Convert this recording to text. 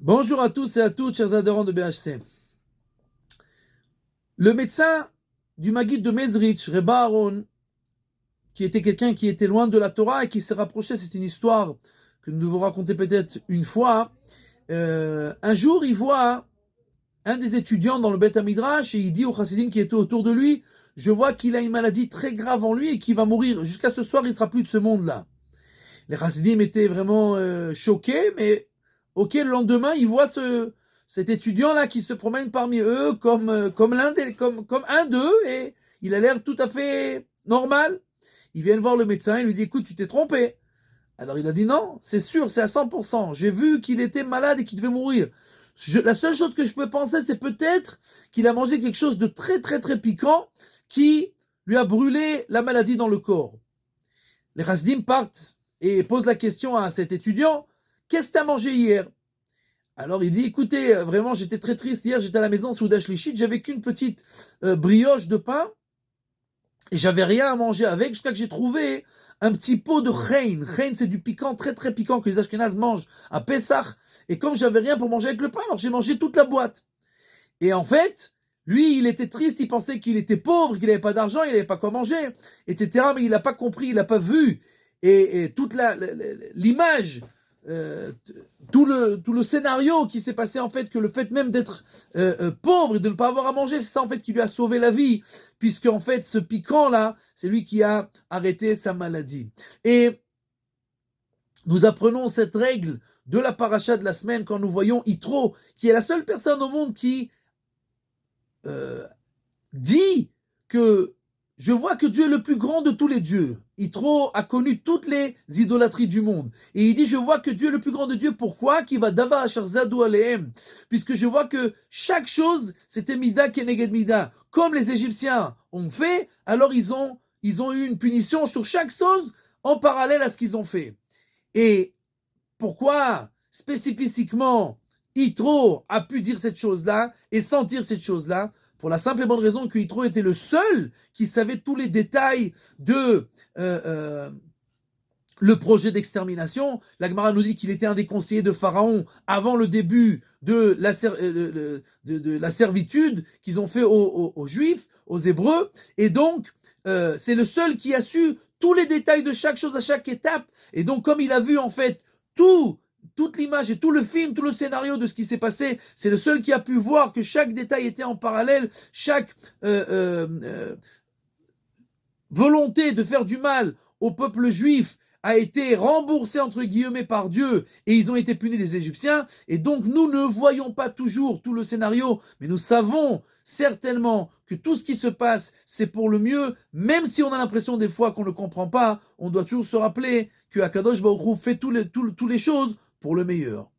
Bonjour à tous et à toutes, chers adhérents de BHC. Le médecin du Maguid de Mezrich, Reb Aaron, qui était quelqu'un qui était loin de la Torah et qui s'est rapproché, c'est une histoire que nous devons raconter peut-être une fois. Un jour, il voit un des étudiants dans le Beth Midrash et il dit au chassidim qui était autour de lui, je vois qu'il a une maladie très grave en lui et qu'il va mourir. Jusqu'à ce soir, il ne sera plus de ce monde-là. Les chassidim étaient vraiment choqués, mais ok, le lendemain, ils voient cet étudiant-là qui se promène parmi eux comme un d'eux, et il a l'air tout à fait normal. Ils viennent voir le médecin, il lui dit, écoute, tu t'es trompé. Alors il a dit, non, c'est sûr, c'est à 100%. J'ai vu qu'il était malade et qu'il devait mourir. La seule chose que je peux penser, c'est peut-être qu'il a mangé quelque chose de très, très, très piquant qui lui a brûlé la maladie dans le corps. Les chassidim partent et posent la question à cet étudiant, qu'est-ce que tu as mangé hier? Alors il dit, écoutez, vraiment j'étais très triste hier, j'étais à la maison Souda Shlichit, j'avais qu'une petite brioche de pain et j'avais rien à manger avec jusqu'à que j'ai trouvé un petit pot de rein. Rein, c'est du piquant, très très piquant que les Ashkénazes mangent à Pessah. Et comme j'avais rien pour manger avec le pain, alors j'ai mangé toute la boîte. Et en fait, lui, il était triste, il pensait qu'il était pauvre, qu'il n'avait pas d'argent, il n'avait pas quoi manger, etc. Mais il n'a pas compris, il n'a pas vu. Et toute l'image, tout le scénario qui s'est passé, en fait, que le fait même d'être pauvre et de ne pas avoir à manger, c'est ça en fait qui lui a sauvé la vie, puisque en fait ce piquant là, c'est lui qui a arrêté sa maladie. Et nous apprenons cette règle de la paracha de la semaine quand nous voyons Yitro, qui est la seule personne au monde qui dit que je vois que Dieu est le plus grand de tous les dieux. Yitro a connu toutes les idolâtries du monde. Et il dit, je vois que Dieu est le plus grand de Dieu. Pourquoi? Qui va dava achar zadu alehem. Puisque je vois que chaque chose, c'était mida keneged mida. Comme les Égyptiens ont fait, alors ils ont eu une punition sur chaque chose en parallèle à ce qu'ils ont fait. Et pourquoi spécifiquement Yitro a pu dire cette chose-là et sentir cette chose-là? Pour la simple et bonne raison que Yitro était le seul qui savait tous les détails de le projet d'extermination. La Gemara nous dit qu'il était un des conseillers de Pharaon avant le début de la servitude qu'ils ont fait aux Juifs, aux Hébreux. Et donc, c'est le seul qui a su tous les détails de chaque chose à chaque étape. Et donc, comme il a vu en fait toute l'image et tout le film, tout le scénario de ce qui s'est passé, c'est le seul qui a pu voir que chaque détail était en parallèle, chaque volonté de faire du mal au peuple juif a été remboursée entre guillemets par Dieu et ils ont été punis des Égyptiens. Et donc nous ne voyons pas toujours tout le scénario, mais nous savons certainement que tout ce qui se passe, c'est pour le mieux, même si on a l'impression des fois qu'on ne comprend pas, on doit toujours se rappeler que Akadosh Baruch Hu fait toutes les choses pour le meilleur.